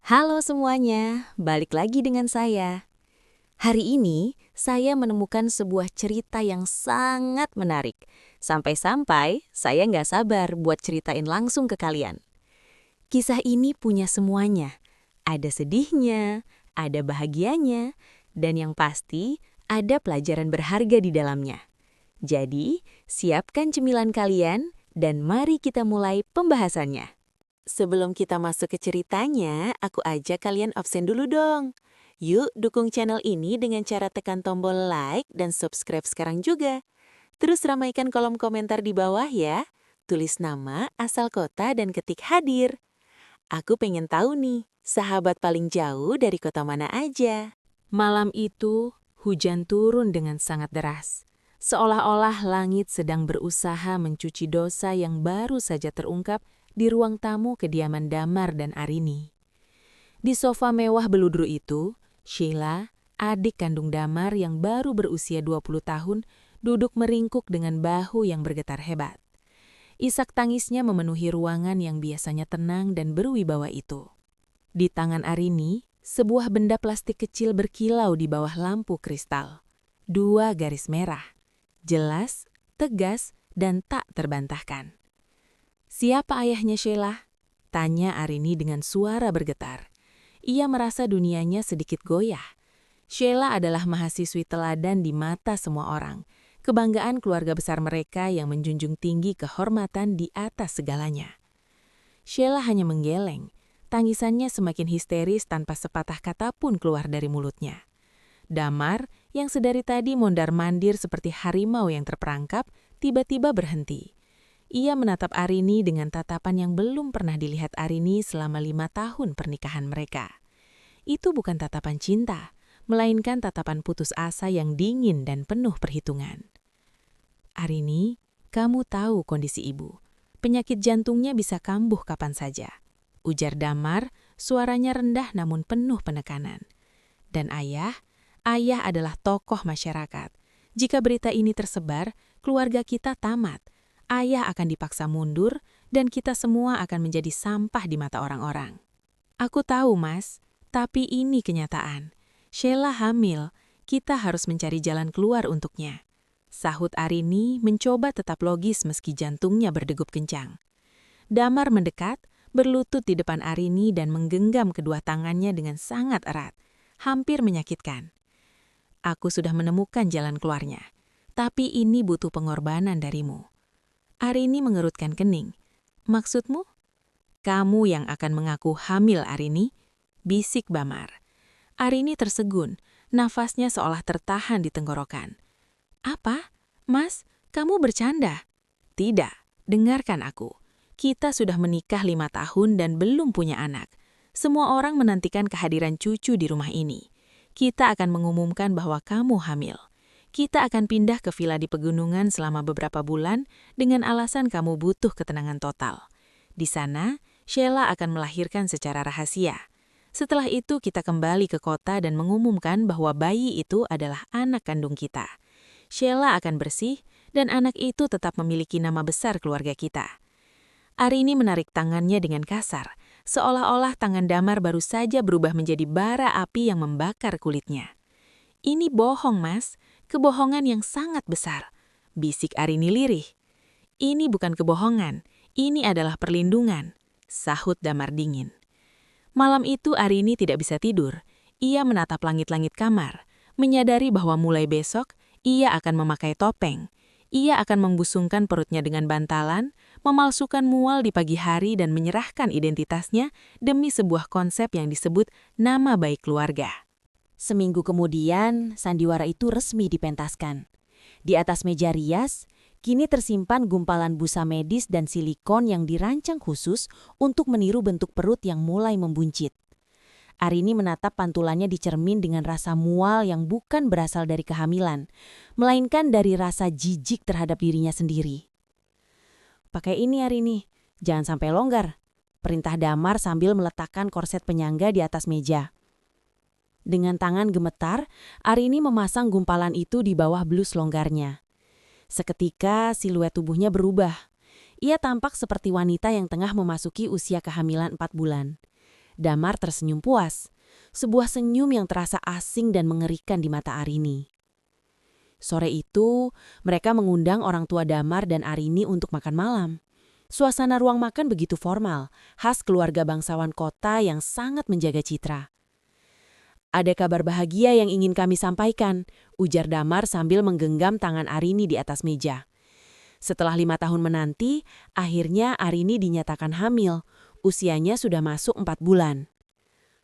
Halo semuanya, balik lagi dengan saya. Hari ini, saya menemukan sebuah cerita yang sangat menarik. Sampai-sampai, saya nggak sabar buat ceritain langsung ke kalian. Kisah ini punya semuanya. Ada sedihnya, ada bahagianya, dan yang pasti, ada pelajaran berharga di dalamnya. Jadi, siapkan cemilan kalian, dan mari kita mulai pembahasannya. Sebelum kita masuk ke ceritanya, aku ajak kalian absen dulu dong. Yuk dukung channel ini dengan cara tekan tombol like dan subscribe sekarang juga. Terus ramaikan kolom komentar di bawah ya. Tulis nama, asal kota, dan ketik hadir. Aku pengen tahu nih, sahabat paling jauh dari kota mana aja? Malam itu, hujan turun dengan sangat deras. Seolah-olah langit sedang berusaha mencuci dosa yang baru saja terungkap di ruang tamu kediaman Damar dan Arini. Di sofa mewah beludru itu, Sheila, adik kandung Damar yang baru berusia 20 tahun, duduk meringkuk dengan bahu yang bergetar hebat. Isak tangisnya memenuhi ruangan yang biasanya tenang dan berwibawa itu. Di tangan Arini, sebuah benda plastik kecil berkilau di bawah lampu kristal. 2 garis merah. Jelas, tegas, dan tak terbantahkan. "Siapa ayahnya Sheila?" tanya Arini dengan suara bergetar. Ia merasa dunianya sedikit goyah. Sheila adalah mahasiswi teladan di mata semua orang. Kebanggaan keluarga besar mereka yang menjunjung tinggi kehormatan di atas segalanya. Sheila hanya menggeleng. Tangisannya semakin histeris tanpa sepatah kata pun keluar dari mulutnya. Damar, yang sedari tadi mondar-mandir seperti harimau yang terperangkap, tiba-tiba berhenti. Ia menatap Arini dengan tatapan yang belum pernah dilihat Arini selama 5 tahun pernikahan mereka. Itu bukan tatapan cinta, melainkan tatapan putus asa yang dingin dan penuh perhitungan. "Arini, kamu tahu kondisi ibu. Penyakit jantungnya bisa kambuh kapan saja," ujar Damar, suaranya rendah namun penuh penekanan. "Dan ayah adalah tokoh masyarakat. Jika berita ini tersebar, keluarga kita tamat. Ayah akan dipaksa mundur, dan kita semua akan menjadi sampah di mata orang-orang." "Aku tahu, Mas, tapi ini kenyataan. Sheila hamil, kita harus mencari jalan keluar untuknya," sahut Arini mencoba tetap logis meski jantungnya berdegup kencang. Damar mendekat, berlutut di depan Arini dan menggenggam kedua tangannya dengan sangat erat, hampir menyakitkan. "Aku sudah menemukan jalan keluarnya, tapi ini butuh pengorbanan darimu." Arini mengerutkan kening. "Maksudmu?" "Kamu yang akan mengaku hamil, Arini," bisik Damar. Arini tersegun, nafasnya seolah tertahan di tenggorokan. "Apa? Mas, kamu bercanda?" "Tidak, dengarkan aku. Kita sudah menikah 5 tahun dan belum punya anak. Semua orang menantikan kehadiran cucu di rumah ini. Kita akan mengumumkan bahwa kamu hamil. Kita akan pindah ke villa di pegunungan selama beberapa bulan dengan alasan kamu butuh ketenangan total. Di sana, Sheila akan melahirkan secara rahasia. Setelah itu kita kembali ke kota dan mengumumkan bahwa bayi itu adalah anak kandung kita. Sheila akan bersih dan anak itu tetap memiliki nama besar keluarga kita." Arini menarik tangannya dengan kasar, seolah-olah tangan Damar baru saja berubah menjadi bara api yang membakar kulitnya. "Ini bohong, Mas. Kebohongan yang sangat besar," bisik Arini lirih. "Ini bukan kebohongan, ini adalah perlindungan," sahut Damar dingin. Malam itu Arini tidak bisa tidur. Ia menatap langit-langit kamar, menyadari bahwa mulai besok ia akan memakai topeng. Ia akan membusungkan perutnya dengan bantalan, memalsukan mual di pagi hari dan menyerahkan identitasnya demi sebuah konsep yang disebut nama baik keluarga. Seminggu kemudian, sandiwara itu resmi dipentaskan. Di atas meja rias, kini tersimpan gumpalan busa medis dan silikon yang dirancang khusus untuk meniru bentuk perut yang mulai membuncit. Arini menatap pantulannya di cermin dengan rasa mual yang bukan berasal dari kehamilan, melainkan dari rasa jijik terhadap dirinya sendiri. "Pakai ini, Arini, jangan sampai longgar," perintah Damar sambil meletakkan korset penyangga di atas meja. Dengan tangan gemetar, Arini memasang gumpalan itu di bawah blus longgarnya. Seketika siluet tubuhnya berubah. Ia tampak seperti wanita yang tengah memasuki usia kehamilan 4 bulan. Damar tersenyum puas. Sebuah senyum yang terasa asing dan mengerikan di mata Arini. Sore itu, mereka mengundang orang tua Damar dan Arini untuk makan malam. Suasana ruang makan begitu formal, khas keluarga bangsawan kota yang sangat menjaga citra. "Ada kabar bahagia yang ingin kami sampaikan," ujar Damar sambil menggenggam tangan Arini di atas meja. Setelah 5 tahun menanti, akhirnya Arini dinyatakan hamil. Usianya sudah masuk 4 bulan.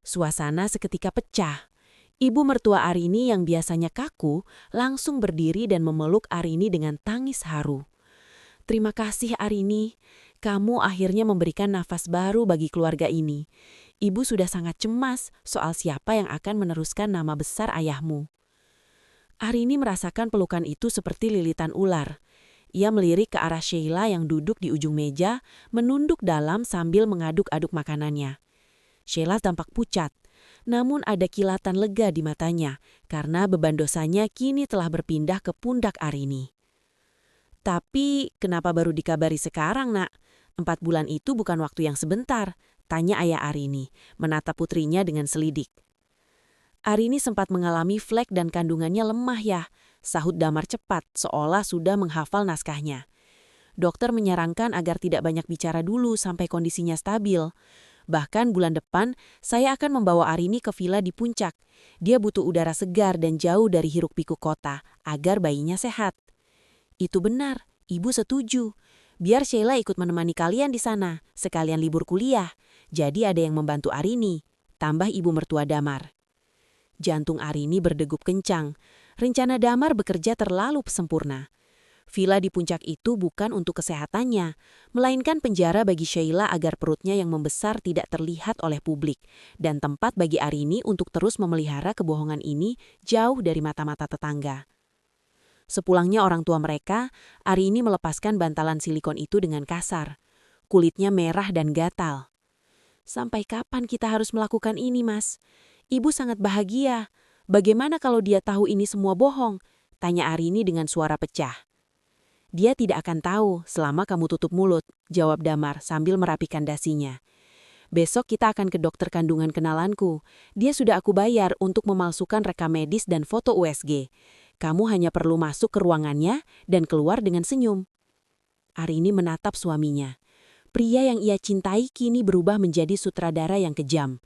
Suasana seketika pecah. Ibu mertua Arini yang biasanya kaku langsung berdiri dan memeluk Arini dengan tangis haru. "Terima kasih Arini, kamu akhirnya memberikan nafas baru bagi keluarga ini. Ibu sudah sangat cemas soal siapa yang akan meneruskan nama besar ayahmu." Arini merasakan pelukan itu seperti lilitan ular. Ia melirik ke arah Sheila yang duduk di ujung meja, menunduk dalam sambil mengaduk-aduk makanannya. Sheila tampak pucat, namun ada kilatan lega di matanya karena beban dosanya kini telah berpindah ke pundak Arini. "Tapi kenapa baru dikabari sekarang, Nak? 4 bulan itu bukan waktu yang sebentar," tanya ayah Arini, menatap putrinya dengan selidik. "Arini sempat mengalami flek dan kandungannya lemah ya," sahut Damar cepat, seolah sudah menghafal naskahnya. "Dokter menyarankan agar tidak banyak bicara dulu sampai kondisinya stabil. Bahkan bulan depan, saya akan membawa Arini ke villa di puncak. Dia butuh udara segar dan jauh dari hiruk-pikuk kota, agar bayinya sehat." "Itu benar, Ibu setuju. Biar Sheila ikut menemani kalian di sana, sekalian libur kuliah. Jadi ada yang membantu Arini," tambah ibu mertua Damar. Jantung Arini berdegup kencang. Rencana Damar bekerja terlalu sempurna. Villa di puncak itu bukan untuk kesehatannya, melainkan penjara bagi Sheila agar perutnya yang membesar tidak terlihat oleh publik, dan tempat bagi Arini untuk terus memelihara kebohongan ini jauh dari mata-mata tetangga. Sepulangnya orang tua mereka, Arini melepaskan bantalan silikon itu dengan kasar. Kulitnya merah dan gatal. "Sampai kapan kita harus melakukan ini, Mas? Ibu sangat bahagia. Bagaimana kalau dia tahu ini semua bohong?" tanya Arini dengan suara pecah. "Dia tidak akan tahu selama kamu tutup mulut," jawab Damar sambil merapikan dasinya. "Besok kita akan ke dokter kandungan kenalanku. Dia sudah aku bayar untuk memalsukan rekam medis dan foto USG. Kamu hanya perlu masuk ke ruangannya dan keluar dengan senyum." Arini menatap suaminya. Pria yang ia cintai kini berubah menjadi sutradara yang kejam.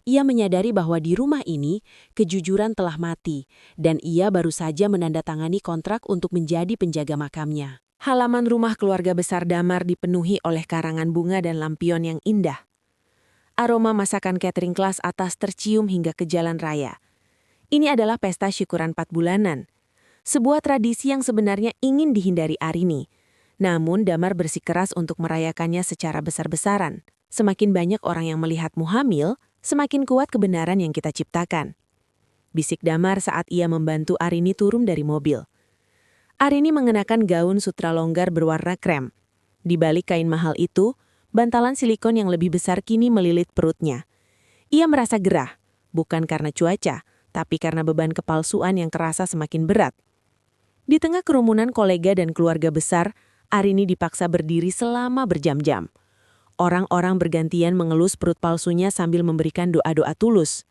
Ia menyadari bahwa di rumah ini, kejujuran telah mati, dan ia baru saja menandatangani kontrak untuk menjadi penjaga makamnya. Halaman rumah keluarga besar Damar dipenuhi oleh karangan bunga dan lampion yang indah. Aroma masakan catering kelas atas tercium hingga ke jalan raya. Ini adalah pesta syukuran 4 bulanan. Sebuah tradisi yang sebenarnya ingin dihindari Arini. Namun Damar bersikeras untuk merayakannya secara besar-besaran. Semakin banyak orang yang melihatmu hamil, semakin kuat kebenaran yang kita ciptakan. Bisik Damar saat ia membantu Arini turun dari mobil. Arini mengenakan gaun sutra longgar berwarna krem. Di balik kain mahal itu, bantalan silikon yang lebih besar kini melilit perutnya. Ia merasa gerah, bukan karena cuaca, tapi karena beban kepalsuan yang kerasa semakin berat. Di tengah kerumunan kolega dan keluarga besar, Arini dipaksa berdiri selama berjam-jam. Orang-orang bergantian mengelus perut palsunya sambil memberikan doa-doa tulus.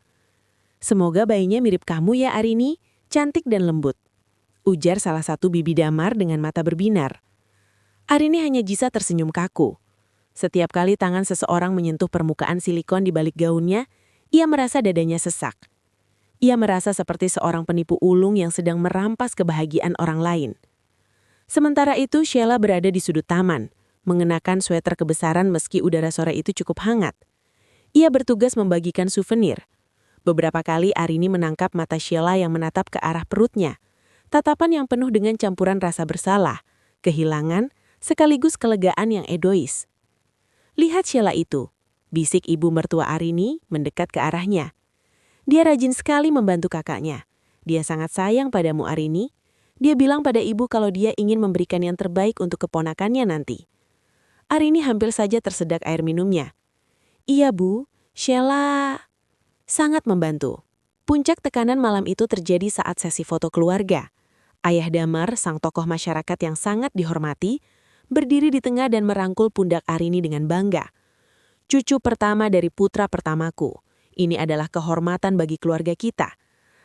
"Semoga bayinya mirip kamu ya Arini, cantik dan lembut," ujar salah satu bibi Damar dengan mata berbinar. Arini hanya bisa tersenyum kaku. Setiap kali tangan seseorang menyentuh permukaan silikon di balik gaunnya, ia merasa dadanya sesak. Ia merasa seperti seorang penipu ulung yang sedang merampas kebahagiaan orang lain. Sementara itu, Sheila berada di sudut taman, mengenakan sweater kebesaran meski udara sore itu cukup hangat. Ia bertugas membagikan souvenir. Beberapa kali Arini menangkap mata Sheila yang menatap ke arah perutnya. Tatapan yang penuh dengan campuran rasa bersalah, kehilangan, sekaligus kelegaan yang egois. "Lihat Sheila itu," bisik ibu mertua Arini mendekat ke arahnya. "Dia rajin sekali membantu kakaknya. Dia sangat sayang padamu Arini. Dia bilang pada ibu kalau dia ingin memberikan yang terbaik untuk keponakannya nanti." Arini hampir saja tersedak air minumnya. "Iya Bu, Sheila sangat membantu." Puncak tekanan malam itu terjadi saat sesi foto keluarga. Ayah Damar, sang tokoh masyarakat yang sangat dihormati, berdiri di tengah dan merangkul pundak Arini dengan bangga. Cucu pertama dari putra pertamaku. Ini adalah kehormatan bagi keluarga kita.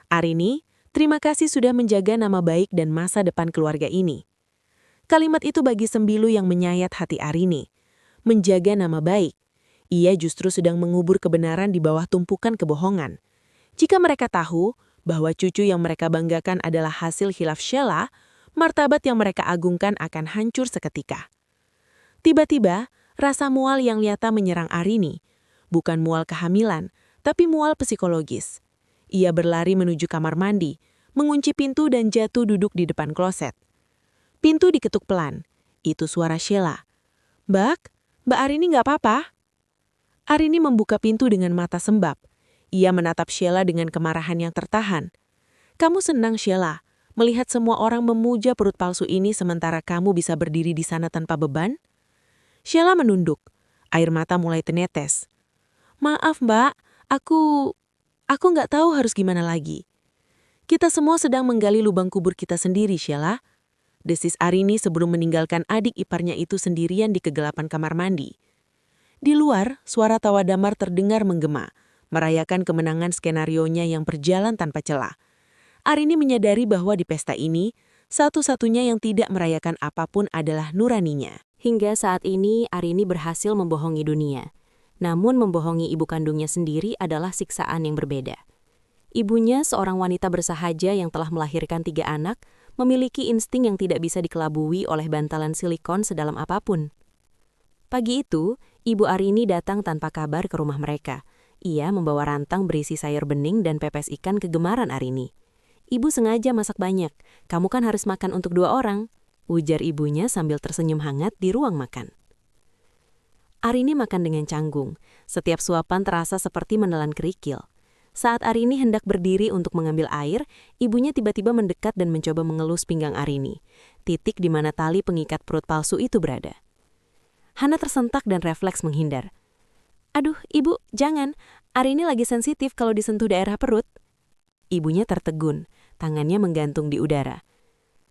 Arini, terima kasih sudah menjaga nama baik dan masa depan keluarga ini. Kalimat itu bagi Sembilu yang menyayat hati Arini. Menjaga nama baik. Ia justru sedang mengubur kebenaran di bawah tumpukan kebohongan. Jika mereka tahu bahwa cucu yang mereka banggakan adalah hasil khilaf Sheila, martabat yang mereka agungkan akan hancur seketika. Tiba-tiba, rasa mual yang nyata menyerang Arini. Bukan mual kehamilan, tapi mual psikologis. Ia berlari menuju kamar mandi, mengunci pintu dan jatuh duduk di depan kloset. Pintu diketuk pelan. Itu suara Sheila. Mbak Arini nggak apa-apa?" Arini membuka pintu dengan mata sembab. Ia menatap Sheila dengan kemarahan yang tertahan. "Kamu senang, Sheila, melihat semua orang memuja perut palsu ini sementara kamu bisa berdiri di sana tanpa beban?" Sheila menunduk. Air mata mulai tenetes. "Maaf, Mbak. Aku nggak tahu harus gimana lagi. Kita semua sedang menggali lubang kubur kita sendiri, Sheila," desis Arini sebelum meninggalkan adik iparnya itu sendirian di kegelapan kamar mandi. Di luar, suara tawa Damar terdengar menggema, merayakan kemenangan skenarionya yang berjalan tanpa celah. Arini menyadari bahwa di pesta ini, satu-satunya yang tidak merayakan apapun adalah nuraninya. Hingga saat ini, Arini berhasil membohongi dunia. Namun membohongi ibu kandungnya sendiri adalah siksaan yang berbeda. Ibunya, seorang wanita bersahaja yang telah melahirkan 3 anak, memiliki insting yang tidak bisa dikelabui oleh bantalan silikon sedalam apapun. Pagi itu, Ibu Arini datang tanpa kabar ke rumah mereka. Ia membawa rantang berisi sayur bening dan pepes ikan kegemaran Arini. "Ibu sengaja masak banyak, kamu kan harus makan untuk 2 orang," ujar ibunya sambil tersenyum hangat di ruang makan. Arini makan dengan canggung. Setiap suapan terasa seperti menelan kerikil. Saat Arini hendak berdiri untuk mengambil air, ibunya tiba-tiba mendekat dan mencoba mengelus pinggang Arini, titik di mana tali pengikat perut palsu itu berada. Hana tersentak dan refleks menghindar. "Aduh, Ibu, jangan. Arini lagi sensitif kalau disentuh daerah perut." Ibunya tertegun, tangannya menggantung di udara.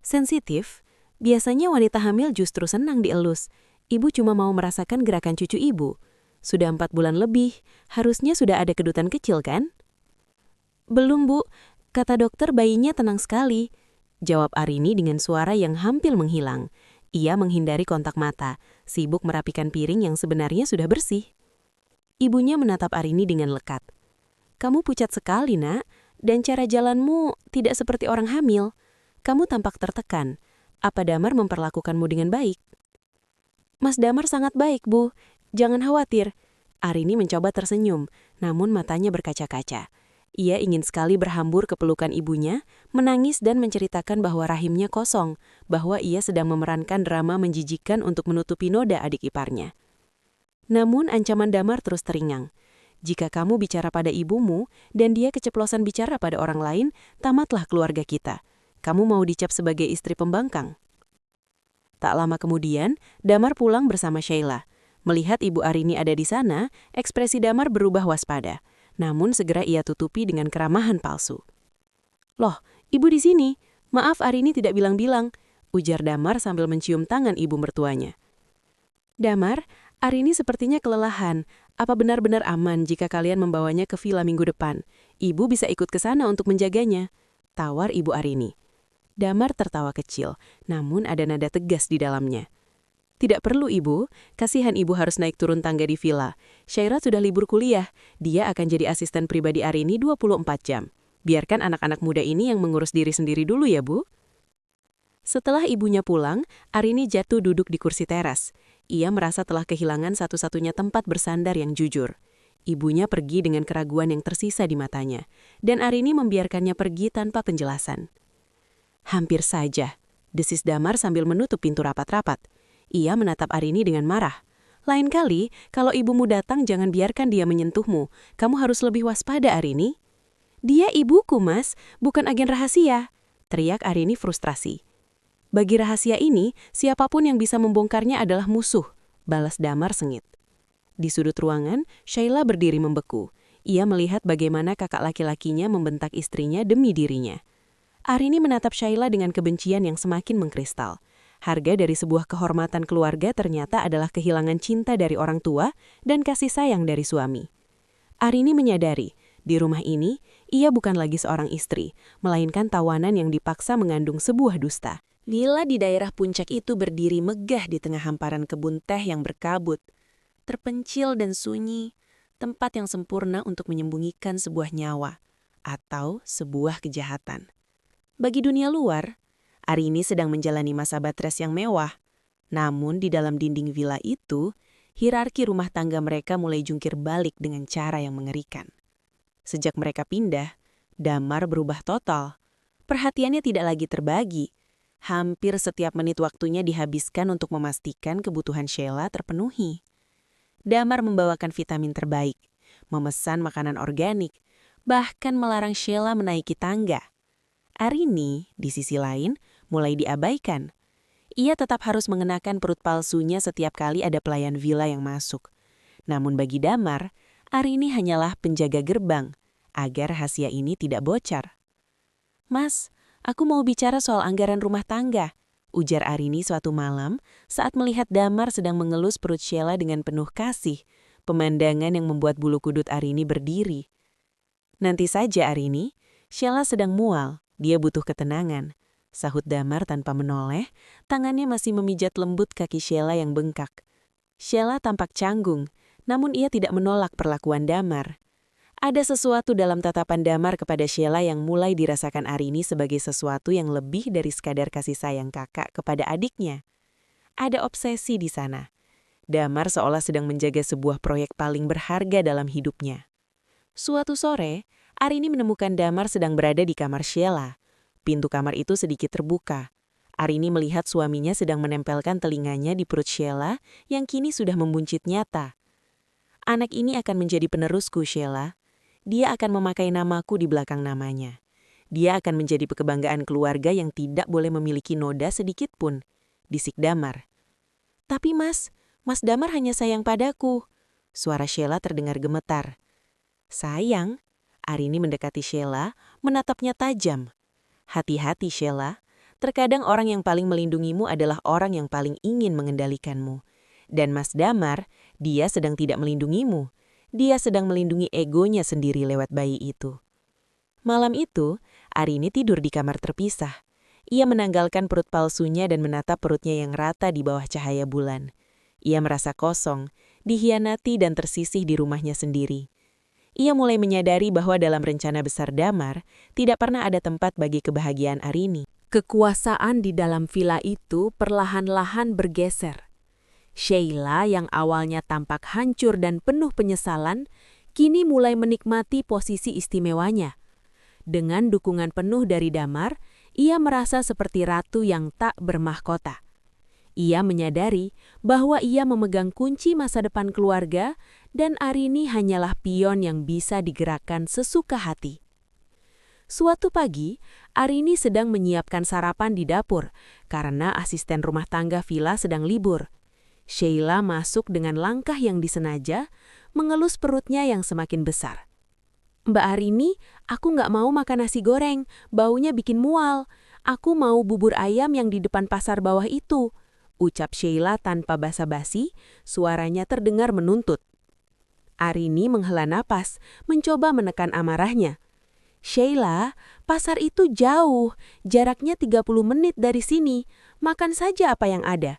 "Sensitif? Biasanya wanita hamil justru senang dielus. Ibu cuma mau merasakan gerakan cucu ibu. Sudah 4 bulan lebih, harusnya sudah ada kedutan kecil kan?" "Belum, Bu. Kata dokter bayinya tenang sekali," jawab Arini dengan suara yang hampir menghilang. Ia menghindari kontak mata, sibuk merapikan piring yang sebenarnya sudah bersih. Ibunya menatap Arini dengan lekat. "Kamu pucat sekali, Nak, dan cara jalanmu tidak seperti orang hamil. Kamu tampak tertekan. Apa Damar memperlakukanmu dengan baik?" "Mas Damar sangat baik, Bu. Jangan khawatir." Arini mencoba tersenyum, namun matanya berkaca-kaca. Ia ingin sekali berhambur ke pelukan ibunya, menangis dan menceritakan bahwa rahimnya kosong, bahwa ia sedang memerankan drama menjijikan untuk menutupi noda adik iparnya. Namun ancaman Damar terus teringang. "Jika kamu bicara pada ibumu, dan dia keceplosan bicara pada orang lain, tamatlah keluarga kita. Kamu mau dicap sebagai istri pembangkang." Tak lama kemudian, Damar pulang bersama Sheila. Melihat Ibu Arini ada di sana, ekspresi Damar berubah waspada. Namun segera ia tutupi dengan keramahan palsu. "Loh, Ibu di sini. Maaf Arini tidak bilang-bilang," ujar Damar sambil mencium tangan ibu mertuanya. "Damar, Arini sepertinya kelelahan. Apa benar-benar aman jika kalian membawanya ke villa minggu depan? Ibu bisa ikut ke sana untuk menjaganya," tawar Ibu Arini. Damar tertawa kecil, namun ada nada tegas di dalamnya. "Tidak perlu, Ibu. Kasihan Ibu harus naik turun tangga di villa. Syaira sudah libur kuliah. Dia akan jadi asisten pribadi Arini 24 jam. Biarkan anak-anak muda ini yang mengurus diri sendiri dulu ya, Bu." Setelah ibunya pulang, Arini jatuh duduk di kursi teras. Ia merasa telah kehilangan satu-satunya tempat bersandar yang jujur. Ibunya pergi dengan keraguan yang tersisa di matanya, dan Arini membiarkannya pergi tanpa penjelasan. "Hampir saja," desis Damar sambil menutup pintu rapat-rapat. Ia menatap Arini dengan marah. "Lain kali, kalau ibumu datang jangan biarkan dia menyentuhmu. Kamu harus lebih waspada, Arini." "Dia ibuku, Mas, bukan agen rahasia," teriak Arini frustrasi. "Bagi rahasia ini, siapapun yang bisa membongkarnya adalah musuh," balas Damar sengit. Di sudut ruangan, Sheila berdiri membeku. Ia melihat bagaimana kakak laki-lakinya membentak istrinya demi dirinya. Arini menatap Sheila dengan kebencian yang semakin mengkristal. Harga dari sebuah kehormatan keluarga ternyata adalah kehilangan cinta dari orang tua dan kasih sayang dari suami. Arini menyadari, di rumah ini, ia bukan lagi seorang istri, melainkan tawanan yang dipaksa mengandung sebuah dusta. Villa di daerah puncak itu berdiri megah di tengah hamparan kebun teh yang berkabut. Terpencil dan sunyi, tempat yang sempurna untuk menyembunyikan sebuah nyawa atau sebuah kejahatan. Bagi dunia luar, Arini sedang menjalani masa batres yang mewah. Namun di dalam dinding villa itu, hierarki rumah tangga mereka mulai jungkir balik dengan cara yang mengerikan. Sejak mereka pindah, Damar berubah total. Perhatiannya tidak lagi terbagi. Hampir setiap menit waktunya dihabiskan untuk memastikan kebutuhan Sheila terpenuhi. Damar membawakan vitamin terbaik, memesan makanan organik, bahkan melarang Sheila menaiki tangga. Arini, di sisi lain, mulai diabaikan. Ia tetap harus mengenakan perut palsunya setiap kali ada pelayan villa yang masuk. Namun bagi Damar, Arini hanyalah penjaga gerbang, agar rahasia ini tidak bocor. "Mas, aku mau bicara soal anggaran rumah tangga," ujar Arini suatu malam saat melihat Damar sedang mengelus perut Sheila dengan penuh kasih, pemandangan yang membuat bulu kudut Arini berdiri. "Nanti saja Arini, Sheila sedang mual, dia butuh ketenangan," sahut Damar tanpa menoleh, tangannya masih memijat lembut kaki Sheila yang bengkak. Sheila tampak canggung, namun ia tidak menolak perlakuan Damar. Ada sesuatu dalam tatapan Damar kepada Sheila yang mulai dirasakan Arini sebagai sesuatu yang lebih dari sekadar kasih sayang kakak kepada adiknya. Ada obsesi di sana. Damar seolah sedang menjaga sebuah proyek paling berharga dalam hidupnya. Suatu sore, Arini menemukan Damar sedang berada di kamar Sheila. Pintu kamar itu sedikit terbuka. Arini melihat suaminya sedang menempelkan telinganya di perut Sheila yang kini sudah membuncit nyata. "Anak ini akan menjadi penerusku, Sheila. Dia akan memakai namaku di belakang namanya. Dia akan menjadi kebanggaan keluarga yang tidak boleh memiliki noda sedikit pun," bisik Damar. "Tapi Mas Damar hanya sayang padaku." Suara Sheila terdengar gemetar. "Sayang?" Arini mendekati Sheila, menatapnya tajam. "Hati-hati Sheila, terkadang orang yang paling melindungimu adalah orang yang paling ingin mengendalikanmu. Dan Mas Damar, dia sedang tidak melindungimu. Dia sedang melindungi egonya sendiri lewat bayi itu." Malam itu, Arini tidur di kamar terpisah. Ia menanggalkan perut palsunya dan menatap perutnya yang rata di bawah cahaya bulan. Ia merasa kosong, dihianati dan tersisih di rumahnya sendiri. Ia mulai menyadari bahwa dalam rencana besar Damar, tidak pernah ada tempat bagi kebahagiaan Arini. Kekuasaan di dalam villa itu perlahan-lahan bergeser. Sheila yang awalnya tampak hancur dan penuh penyesalan, kini mulai menikmati posisi istimewanya. Dengan dukungan penuh dari Damar, ia merasa seperti ratu yang tak bermahkota. Ia menyadari bahwa ia memegang kunci masa depan keluarga dan Arini hanyalah pion yang bisa digerakkan sesuka hati. Suatu pagi, Arini sedang menyiapkan sarapan di dapur karena asisten rumah tangga villa sedang libur. Sheila masuk dengan langkah yang disengaja, mengelus perutnya yang semakin besar. "Mbak Arini, aku nggak mau makan nasi goreng, baunya bikin mual. Aku mau bubur ayam yang di depan pasar bawah itu," ucap Sheila tanpa basa-basi, suaranya terdengar menuntut. Arini menghela napas, mencoba menekan amarahnya. "Sheila, pasar itu jauh, jaraknya 30 menit dari sini, makan saja apa yang ada."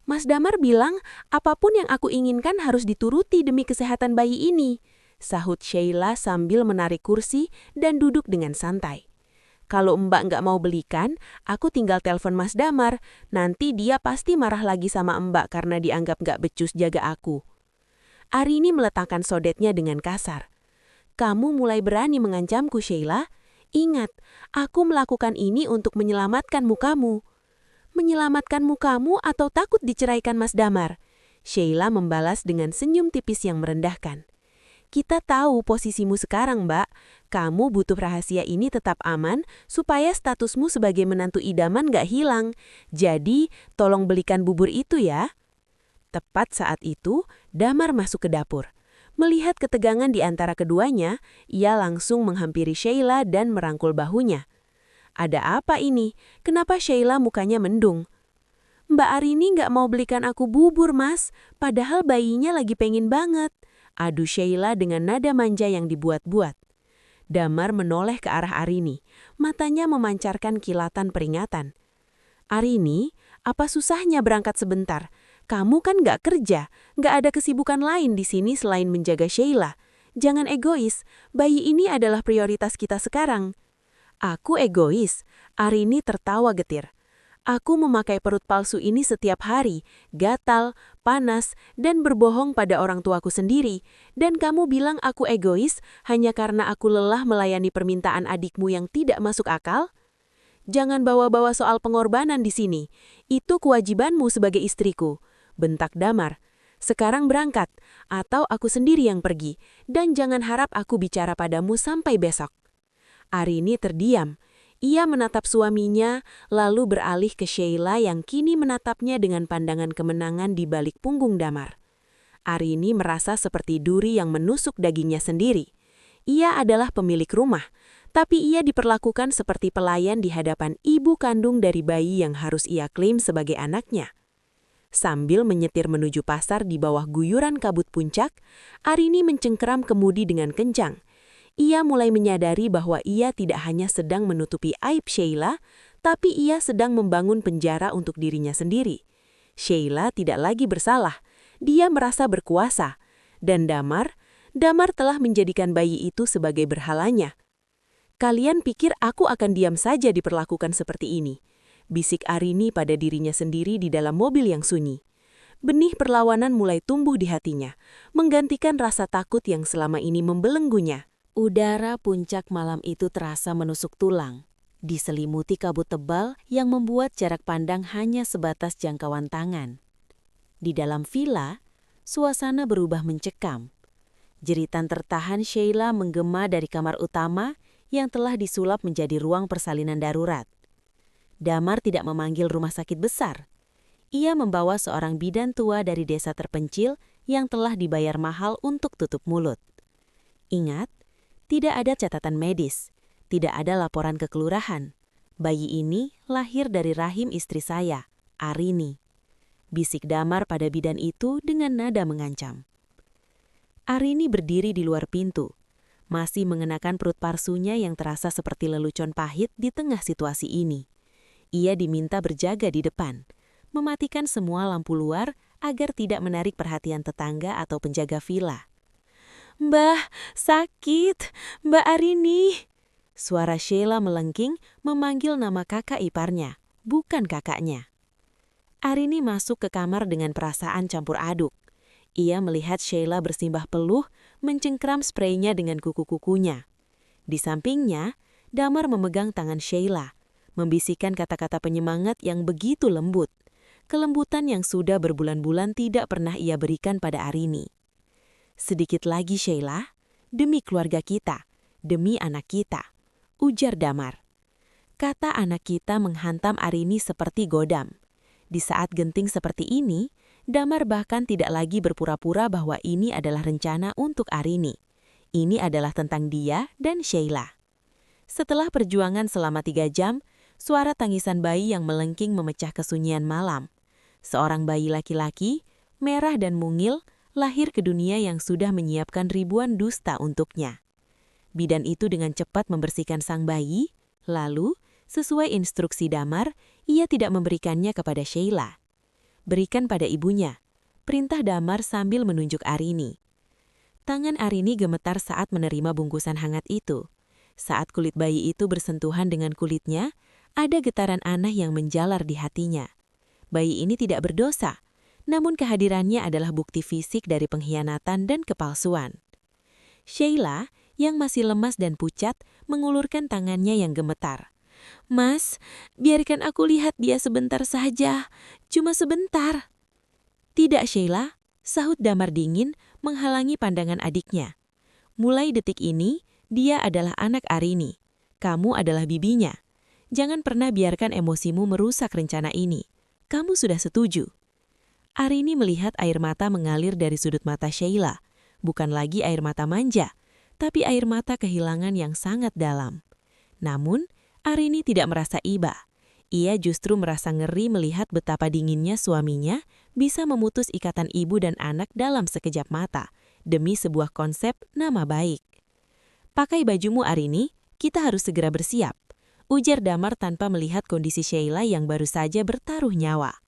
"Mas Damar bilang, apapun yang aku inginkan harus dituruti demi kesehatan bayi ini," sahut Sheila sambil menarik kursi dan duduk dengan santai. "Kalau Mbak nggak mau belikan, aku tinggal telepon Mas Damar, nanti dia pasti marah lagi sama Mbak karena dianggap nggak becus jaga aku." Arini meletakkan sodetnya dengan kasar. "Kamu mulai berani mengancamku, Sheila. Ingat, aku melakukan ini untuk menyelamatkan mukamu." "Menyelamatkan mukamu atau takut diceraikan Mas Damar?" Sheila membalas dengan senyum tipis yang merendahkan. "Kita tahu posisimu sekarang, Mbak. Kamu butuh rahasia ini tetap aman supaya statusmu sebagai menantu idaman gak hilang. Jadi, tolong belikan bubur itu ya." Tepat saat itu, Damar masuk ke dapur. Melihat ketegangan di antara keduanya, ia langsung menghampiri Sheila dan merangkul bahunya. "Ada apa ini? Kenapa Sheila mukanya mendung?" Mbak Arini nggak mau belikan aku bubur, Mas. Padahal bayinya lagi pengen banget. Adu Sheila dengan nada manja yang dibuat-buat. Damar menoleh ke arah Arini. Matanya memancarkan kilatan peringatan. Arini, apa susahnya berangkat sebentar? Kamu kan nggak kerja, nggak ada kesibukan lain di sini selain menjaga Sheila. Jangan egois, bayi ini adalah prioritas kita sekarang. Aku egois, Arini tertawa getir. Aku memakai perut palsu ini setiap hari, gatal, panas, dan berbohong pada orang tuaku sendiri. Dan kamu bilang aku egois hanya karena aku lelah melayani permintaan adikmu yang tidak masuk akal? Jangan bawa-bawa soal pengorbanan di sini. Itu kewajibanmu sebagai istriku, bentak Damar. Sekarang berangkat, atau aku sendiri yang pergi, dan jangan harap aku bicara padamu sampai besok. Arini terdiam. Ia menatap suaminya, lalu beralih ke Sheila yang kini menatapnya dengan pandangan kemenangan di balik punggung Damar. Arini merasa seperti duri yang menusuk dagingnya sendiri. Ia adalah pemilik rumah, tapi ia diperlakukan seperti pelayan di hadapan ibu kandung dari bayi yang harus ia klaim sebagai anaknya. Sambil menyetir menuju pasar di bawah guyuran kabut puncak, Arini mencengkeram kemudi dengan kencang. Ia mulai menyadari bahwa ia tidak hanya sedang menutupi aib Sheila, tapi ia sedang membangun penjara untuk dirinya sendiri. Sheila tidak lagi bersalah, dia merasa berkuasa. Dan Damar telah menjadikan bayi itu sebagai berhalanya. Kalian pikir aku akan diam saja diperlakukan seperti ini? Bisik Arini pada dirinya sendiri di dalam mobil yang sunyi. Benih perlawanan mulai tumbuh di hatinya, menggantikan rasa takut yang selama ini membelenggunya. Udara puncak malam itu terasa menusuk tulang, diselimuti kabut tebal yang membuat jarak pandang hanya sebatas jangkauan tangan. Di dalam villa, suasana berubah mencekam. Jeritan tertahan Sheila menggema dari kamar utama yang telah disulap menjadi ruang persalinan darurat. Damar tidak memanggil rumah sakit besar. Ia membawa seorang bidan tua dari desa terpencil yang telah dibayar mahal untuk tutup mulut. Ingat, tidak ada catatan medis, tidak ada laporan ke kelurahan. Bayi ini lahir dari rahim istri saya, Arini. Bisik Damar pada bidan itu dengan nada mengancam. Arini berdiri di luar pintu, masih mengenakan perut palsunya yang terasa seperti lelucon pahit di tengah situasi ini. Ia diminta berjaga di depan, mematikan semua lampu luar agar tidak menarik perhatian tetangga atau penjaga villa. "Mbah, sakit! Mbak Arini!" Suara Sheila melengking memanggil nama kakak iparnya, bukan kakaknya. Arini masuk ke kamar dengan perasaan campur aduk. Ia melihat Sheila bersimbah peluh, mencengkram spraynya dengan kuku-kukunya. Di sampingnya, Damar memegang tangan Sheila, membisikkan kata-kata penyemangat yang begitu lembut. Kelembutan yang sudah berbulan-bulan tidak pernah ia berikan pada Arini. "Sedikit lagi Sheila, demi keluarga kita, demi anak kita," ujar Damar. Kata anak kita menghantam Arini seperti godam. Di saat genting seperti ini, Damar bahkan tidak lagi berpura-pura bahwa ini adalah rencana untuk Arini. Ini adalah tentang dia dan Sheila. Setelah perjuangan selama 3 jam, suara tangisan bayi yang melengking memecah kesunyian malam. Seorang bayi laki-laki, merah dan mungil, lahir ke dunia yang sudah menyiapkan ribuan dusta untuknya. Bidan itu dengan cepat membersihkan sang bayi, lalu, sesuai instruksi Damar, ia tidak memberikannya kepada Sheila. "Berikan pada ibunya," perintah Damar sambil menunjuk Arini. Tangan Arini gemetar saat menerima bungkusan hangat itu. Saat kulit bayi itu bersentuhan dengan kulitnya, ada getaran aneh yang menjalar di hatinya. Bayi ini tidak berdosa, namun kehadirannya adalah bukti fisik dari pengkhianatan dan kepalsuan. Sheila, yang masih lemas dan pucat, mengulurkan tangannya yang gemetar. "Mas, biarkan aku lihat dia sebentar saja, cuma sebentar." "Tidak, Sheila," sahut Damar dingin, menghalangi pandangan adiknya. "Mulai detik ini, dia adalah anak Arini. Kamu adalah bibinya. Jangan pernah biarkan emosimu merusak rencana ini. Kamu sudah setuju?" Arini melihat air mata mengalir dari sudut mata Sheila. Bukan lagi air mata manja, tapi air mata kehilangan yang sangat dalam. Namun, Arini tidak merasa iba. Ia justru merasa ngeri melihat betapa dinginnya suaminya bisa memutus ikatan ibu dan anak dalam sekejap mata, demi sebuah konsep nama baik. "Pakai bajumu, Arini, kita harus segera bersiap," ujar Damar tanpa melihat kondisi Sheila yang baru saja bertaruh nyawa.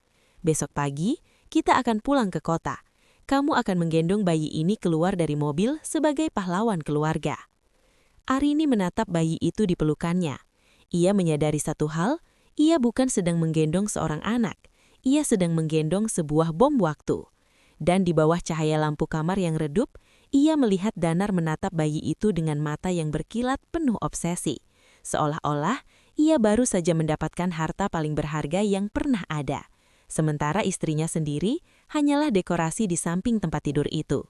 "Besok pagi, kita akan pulang ke kota. Kamu akan menggendong bayi ini keluar dari mobil sebagai pahlawan keluarga." Arini menatap bayi itu di pelukannya. Ia menyadari satu hal, ia bukan sedang menggendong seorang anak, ia sedang menggendong sebuah bom waktu. Dan di bawah cahaya lampu kamar yang redup, ia melihat Danar menatap bayi itu dengan mata yang berkilat penuh obsesi. Seolah-olah ia baru saja mendapatkan harta paling berharga yang pernah ada. Sementara istrinya sendiri hanyalah dekorasi di samping tempat tidur itu.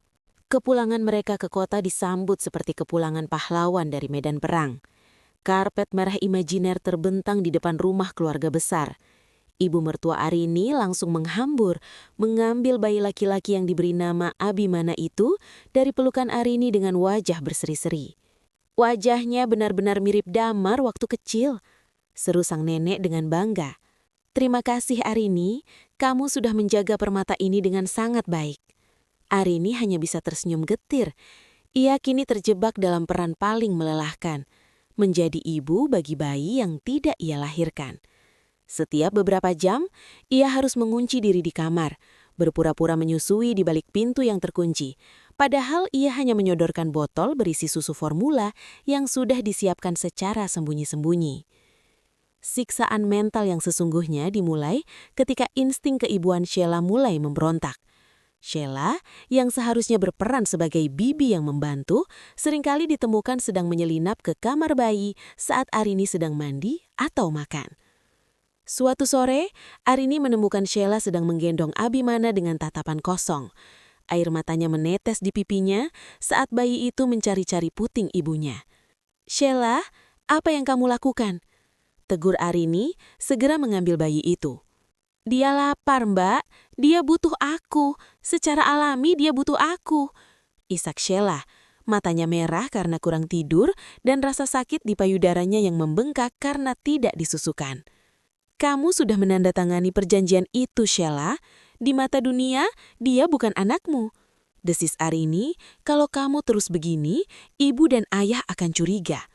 Kepulangan mereka ke kota disambut seperti kepulangan pahlawan dari medan perang. Karpet merah imajiner terbentang di depan rumah keluarga besar. Ibu mertua Arini langsung menghambur, mengambil bayi laki-laki yang diberi nama Abimana itu dari pelukan Arini dengan wajah berseri-seri. "Wajahnya benar-benar mirip Damar waktu kecil," seru sang nenek dengan bangga. "Terima kasih Arini, kamu sudah menjaga permata ini dengan sangat baik." Arini hanya bisa tersenyum getir. Ia kini terjebak dalam peran paling melelahkan, menjadi ibu bagi bayi yang tidak ia lahirkan. Setiap beberapa jam, ia harus mengunci diri di kamar, berpura-pura menyusui di balik pintu yang terkunci. Padahal ia hanya menyodorkan botol berisi susu formula yang sudah disiapkan secara sembunyi-sembunyi. Siksaan mental yang sesungguhnya dimulai ketika insting keibuan Sheila mulai memberontak. Sheila, yang seharusnya berperan sebagai bibi yang membantu, seringkali ditemukan sedang menyelinap ke kamar bayi saat Arini sedang mandi atau makan. Suatu sore, Arini menemukan Sheila sedang menggendong Abimana dengan tatapan kosong. Air matanya menetes di pipinya saat bayi itu mencari-cari puting ibunya. "Sheila, apa yang kamu lakukan?" tegur Arini, segera mengambil bayi itu. "Dia lapar, Mbak. Dia butuh aku. Secara alami dia butuh aku," isak Sheila. Matanya merah karena kurang tidur dan rasa sakit di payudaranya yang membengkak karena tidak disusukan. "Kamu sudah menandatangani perjanjian itu, Sheila. Di mata dunia, dia bukan anakmu," desis Arini. "Kalau kamu terus begini, ibu dan ayah akan curiga."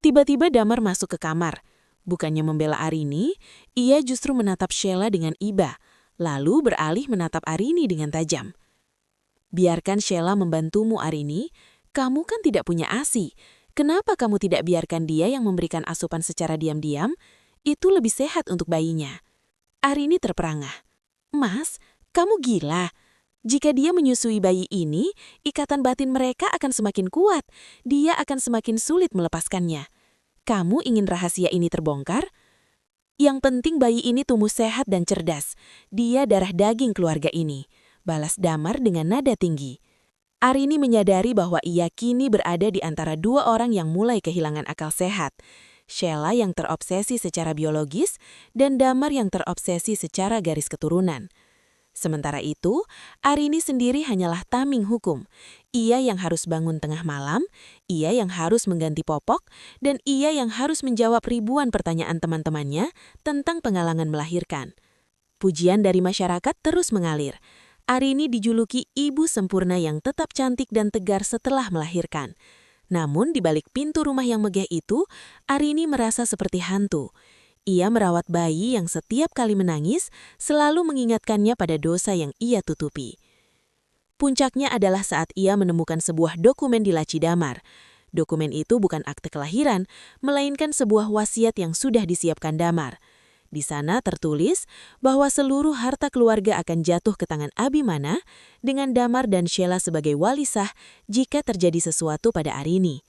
Tiba-tiba Damar masuk ke kamar. Bukannya membela Arini, ia justru menatap Sheila dengan iba, lalu beralih menatap Arini dengan tajam. "Biarkan Sheila membantumu, Arini. Kamu kan tidak punya ASI. Kenapa kamu tidak biarkan dia yang memberikan asupan secara diam-diam? Itu lebih sehat untuk bayinya." Arini terperangah. "Mas, kamu gila. Jika dia menyusui bayi ini, ikatan batin mereka akan semakin kuat. Dia akan semakin sulit melepaskannya. Kamu ingin rahasia ini terbongkar? Yang penting bayi ini tumbuh sehat dan cerdas. Dia darah daging keluarga ini," balas Damar dengan nada tinggi. Arini menyadari bahwa ia kini berada di antara dua orang yang mulai kehilangan akal sehat. Sheila yang terobsesi secara biologis dan Damar yang terobsesi secara garis keturunan. Sementara itu, Arini sendiri hanyalah tameng hukum. Ia yang harus bangun tengah malam, ia yang harus mengganti popok, dan ia yang harus menjawab ribuan pertanyaan teman-temannya tentang pengalaman melahirkan. Pujian dari masyarakat terus mengalir. Arini dijuluki ibu sempurna yang tetap cantik dan tegar setelah melahirkan. Namun di balik pintu rumah yang megah itu, Arini merasa seperti hantu. Ia merawat bayi yang setiap kali menangis selalu mengingatkannya pada dosa yang ia tutupi. Puncaknya adalah saat ia menemukan sebuah dokumen di laci Damar. Dokumen itu bukan akte kelahiran, melainkan sebuah wasiat yang sudah disiapkan Damar. Di sana tertulis bahwa seluruh harta keluarga akan jatuh ke tangan Abimana dengan Damar dan Sheila sebagai wali sah jika terjadi sesuatu pada Arini.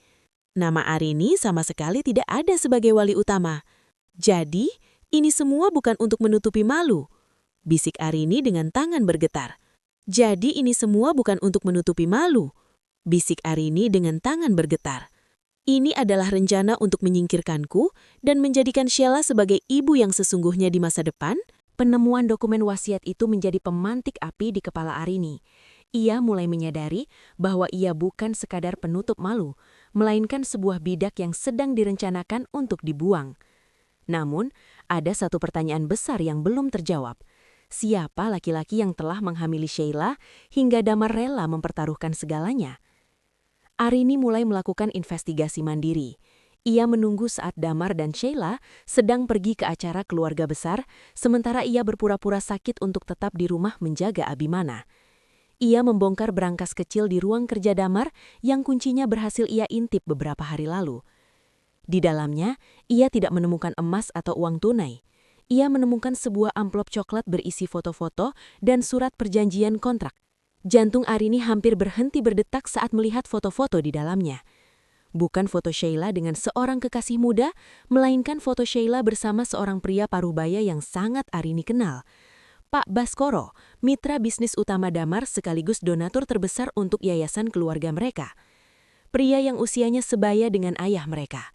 Nama Arini sama sekali tidak ada sebagai wali utama. "Jadi, ini semua bukan untuk menutupi malu," bisik Arini dengan tangan bergetar. "Jadi ini semua bukan untuk menutupi malu," bisik Arini dengan tangan bergetar. "Ini adalah rencana untuk menyingkirkanku dan menjadikan Sheila sebagai ibu yang sesungguhnya di masa depan." Penemuan dokumen wasiat itu menjadi pemantik api di kepala Arini. Ia mulai menyadari bahwa ia bukan sekadar penutup malu, melainkan sebuah bidak yang sedang direncanakan untuk dibuang. Namun, ada satu pertanyaan besar yang belum terjawab. Siapa laki-laki yang telah menghamili Sheila hingga Damar rela mempertaruhkan segalanya? Arini mulai melakukan investigasi mandiri. Ia menunggu saat Damar dan Sheila sedang pergi ke acara keluarga besar, sementara ia berpura-pura sakit untuk tetap di rumah menjaga Abimana. Ia membongkar berangkas kecil di ruang kerja Damar yang kuncinya berhasil ia intip beberapa hari lalu. Di dalamnya, ia tidak menemukan emas atau uang tunai. Ia menemukan sebuah amplop coklat berisi foto-foto dan surat perjanjian kontrak. Jantung Arini hampir berhenti berdetak saat melihat foto-foto di dalamnya. Bukan foto Sheila dengan seorang kekasih muda, melainkan foto Sheila bersama seorang pria parubaya yang sangat Arini kenal. Pak Baskoro, mitra bisnis utama Damar sekaligus donatur terbesar untuk yayasan keluarga mereka. Pria yang usianya sebaya dengan ayah mereka.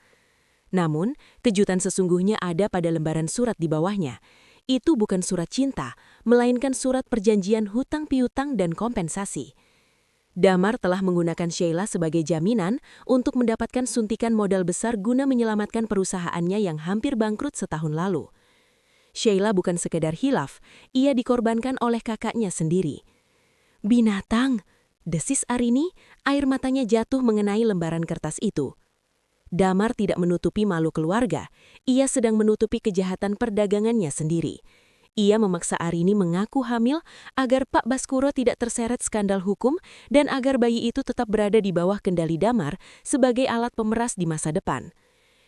Namun, kejutan sesungguhnya ada pada lembaran surat di bawahnya. Itu bukan surat cinta, melainkan surat perjanjian hutang piutang dan kompensasi. Damar telah menggunakan Sheila sebagai jaminan untuk mendapatkan suntikan modal besar guna menyelamatkan perusahaannya yang hampir bangkrut setahun lalu. Sheila bukan sekedar hilaf, ia dikorbankan oleh kakaknya sendiri. Binatang, desis Arini, air matanya jatuh mengenai lembaran kertas itu. Damar tidak menutupi malu keluarga, ia sedang menutupi kejahatan perdagangannya sendiri. Ia memaksa Arini mengaku hamil agar Pak Baskoro tidak terseret skandal hukum dan agar bayi itu tetap berada di bawah kendali Damar sebagai alat pemeras di masa depan.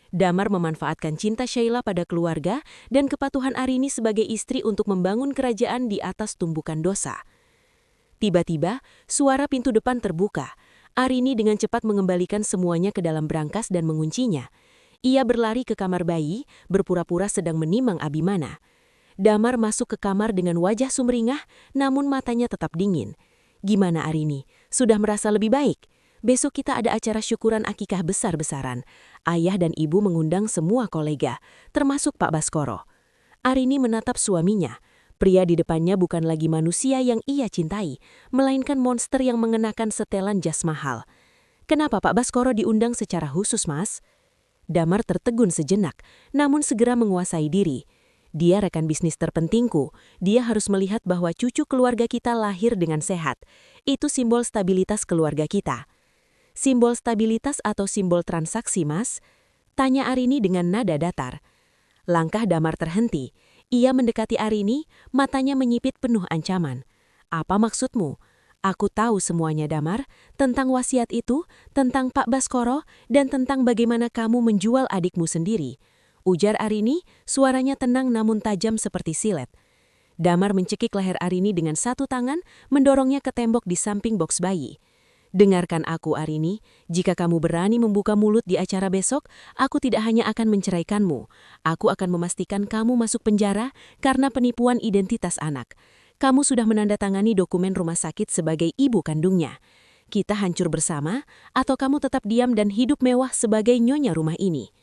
Damar memanfaatkan cinta Sheila pada keluarga dan kepatuhan Arini sebagai istri untuk membangun kerajaan di atas tumbukan dosa. Tiba-tiba, suara pintu depan terbuka. Arini dengan cepat mengembalikan semuanya ke dalam brankas dan menguncinya. Ia berlari ke kamar bayi, berpura-pura sedang menimang Abimana. Damar masuk ke kamar dengan wajah sumringah, namun matanya tetap dingin. Gimana Arini? Sudah merasa lebih baik? Besok kita ada acara syukuran akikah besar-besaran. Ayah dan ibu mengundang semua kolega, termasuk Pak Baskoro. Arini menatap suaminya. Pria di depannya bukan lagi manusia yang ia cintai, melainkan monster yang mengenakan setelan jas mahal. Kenapa Pak Baskoro diundang secara khusus, Mas? Damar tertegun sejenak, namun segera menguasai diri. Dia rekan bisnis terpentingku. Dia harus melihat bahwa cucu keluarga kita lahir dengan sehat. Itu simbol stabilitas keluarga kita. Simbol stabilitas atau simbol transaksi, Mas? Tanya Arini dengan nada datar. Langkah Damar terhenti. Ia mendekati Arini, matanya menyipit penuh ancaman. Apa maksudmu? Aku tahu semuanya Damar, tentang wasiat itu, tentang Pak Baskoro, dan tentang bagaimana kamu menjual adikmu sendiri. Ujar Arini, suaranya tenang namun tajam seperti silet. Damar mencekik leher Arini dengan satu tangan, mendorongnya ke tembok di samping boks bayi. Dengarkan aku Arini, jika kamu berani membuka mulut di acara besok, aku tidak hanya akan menceraikanmu. Aku akan memastikan kamu masuk penjara karena penipuan identitas anak. Kamu sudah menandatangani dokumen rumah sakit sebagai ibu kandungnya. Kita hancur bersama, atau kamu tetap diam dan hidup mewah sebagai nyonya rumah ini.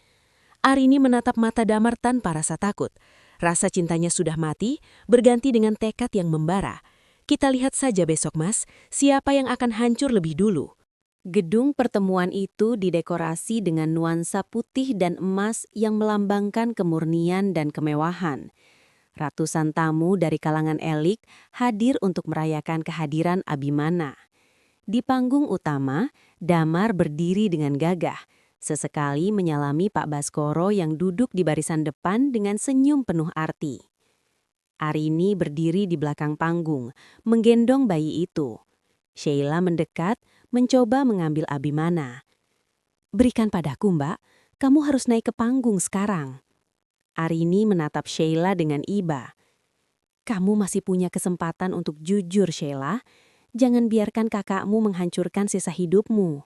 Arini menatap mata Damar tanpa rasa takut. Rasa cintanya sudah mati, berganti dengan tekad yang membara. Kita lihat saja besok, Mas, siapa yang akan hancur lebih dulu. Gedung pertemuan itu didekorasi dengan nuansa putih dan emas yang melambangkan kemurnian dan kemewahan. Ratusan tamu dari kalangan elit hadir untuk merayakan kehadiran Abimana. Di panggung utama, Damar berdiri dengan gagah, sesekali menyalami Pak Baskoro yang duduk di barisan depan dengan senyum penuh arti. Arini berdiri di belakang panggung, menggendong bayi itu. Sheila mendekat, mencoba mengambil Abimana. Berikan padaku, Mbak. Kamu harus naik ke panggung sekarang. Arini menatap Sheila dengan iba. Kamu masih punya kesempatan untuk jujur, Sheila. Jangan biarkan kakakmu menghancurkan sisa hidupmu.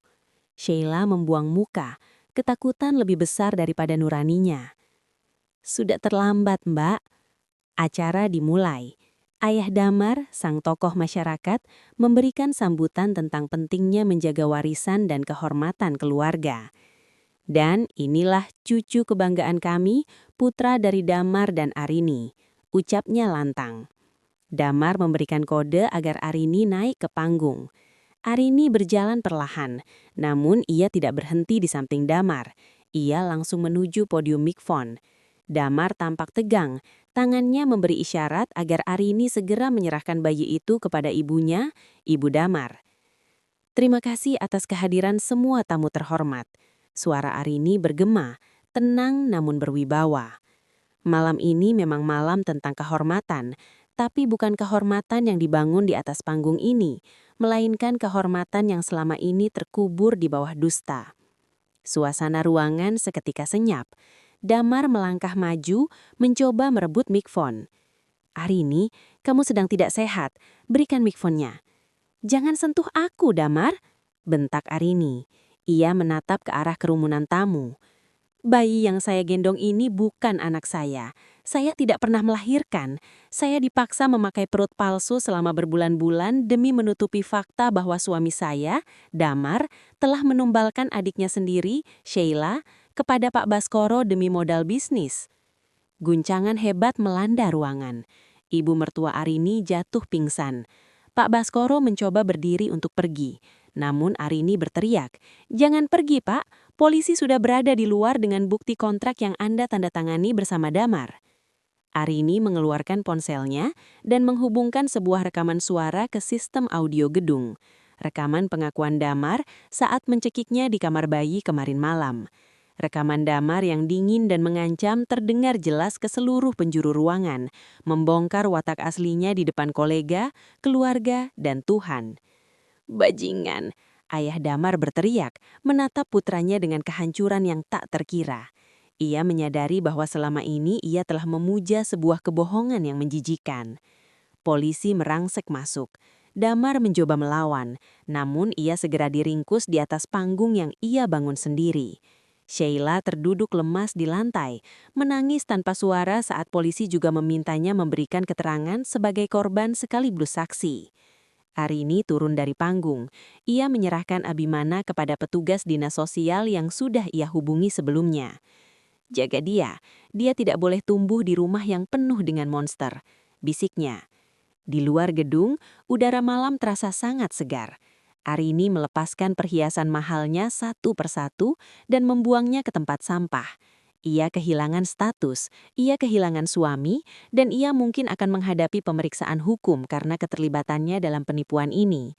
Sheila membuang muka, ketakutan lebih besar daripada nuraninya. Sudah terlambat, Mbak. Acara dimulai. Ayah Damar, sang tokoh masyarakat, memberikan sambutan tentang pentingnya menjaga warisan dan kehormatan keluarga. Dan inilah cucu kebanggaan kami, putra dari Damar dan Arini, ucapnya lantang. Damar memberikan kode agar Arini naik ke panggung. Arini berjalan perlahan, namun ia tidak berhenti di samping Damar. Ia langsung menuju podium mikrofon. Damar tampak tegang, tangannya memberi isyarat agar Arini segera menyerahkan bayi itu kepada ibunya, Ibu Damar. "Terima kasih atas kehadiran semua tamu terhormat." Suara Arini bergema, tenang namun berwibawa. Malam ini memang malam tentang kehormatan, tapi bukan kehormatan yang dibangun di atas panggung ini, melainkan kehormatan yang selama ini terkubur di bawah dusta. Suasana ruangan seketika senyap. Damar melangkah maju, mencoba merebut mikfon. "Arini, kamu sedang tidak sehat. Berikan mikfonnya." "Jangan sentuh aku, Damar," bentak Arini. Ia menatap ke arah kerumunan tamu. "Bayi yang saya gendong ini bukan anak saya. Saya tidak pernah melahirkan. Saya dipaksa memakai perut palsu selama berbulan-bulan demi menutupi fakta bahwa suami saya, Damar, telah menumbalkan adiknya sendiri, Sheila, kepada Pak Baskoro demi modal bisnis." Guncangan hebat melanda ruangan. Ibu mertua Arini jatuh pingsan. Pak Baskoro mencoba berdiri untuk pergi. Namun Arini berteriak, "Jangan pergi, Pak. Polisi sudah berada di luar dengan bukti kontrak yang Anda tanda tangani bersama Damar." Arini mengeluarkan ponselnya dan menghubungkan sebuah rekaman suara ke sistem audio gedung. Rekaman pengakuan Damar saat mencekiknya di kamar bayi kemarin malam. Rekaman Damar yang dingin dan mengancam terdengar jelas ke seluruh penjuru ruangan, membongkar watak aslinya di depan kolega, keluarga, dan Tuhan. "Bajingan!" Ayah Damar berteriak, menatap putranya dengan kehancuran yang tak terkira. Ia menyadari bahwa selama ini ia telah memuja sebuah kebohongan yang menjijikan. Polisi merangsek masuk. Damar mencoba melawan, namun ia segera diringkus di atas panggung yang ia bangun sendiri. Sheila terduduk lemas di lantai, menangis tanpa suara saat polisi juga memintanya memberikan keterangan sebagai korban sekaligus saksi. Arini turun dari panggung. Ia menyerahkan Abimana kepada petugas dinas sosial yang sudah ia hubungi sebelumnya. "Jaga dia tidak boleh tumbuh di rumah yang penuh dengan monster," bisiknya. Di luar gedung, udara malam terasa sangat segar. Arini melepaskan perhiasan mahalnya satu persatu dan membuangnya ke tempat sampah. Ia kehilangan status, ia kehilangan suami, dan ia mungkin akan menghadapi pemeriksaan hukum karena keterlibatannya dalam penipuan ini.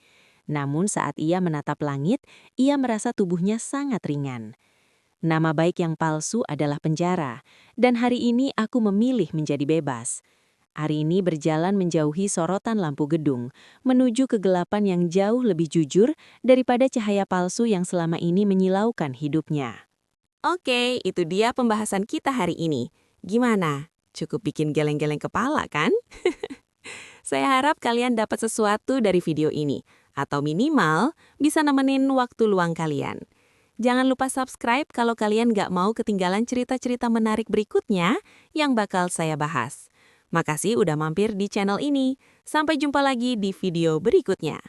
Namun saat ia menatap langit, ia merasa tubuhnya sangat ringan. Nama baik yang palsu adalah penjara, dan hari ini aku memilih menjadi bebas. Arini berjalan menjauhi sorotan lampu gedung, menuju kegelapan yang jauh lebih jujur daripada cahaya palsu yang selama ini menyilaukan hidupnya. Oke, itu dia pembahasan kita hari ini. Gimana? Cukup bikin geleng-geleng kepala, kan? Saya harap kalian dapat sesuatu dari video ini, atau minimal bisa nemenin waktu luang kalian. Jangan lupa subscribe kalau kalian nggak mau ketinggalan cerita-cerita menarik berikutnya yang bakal saya bahas. Makasih udah mampir di channel ini. Sampai jumpa lagi di video berikutnya.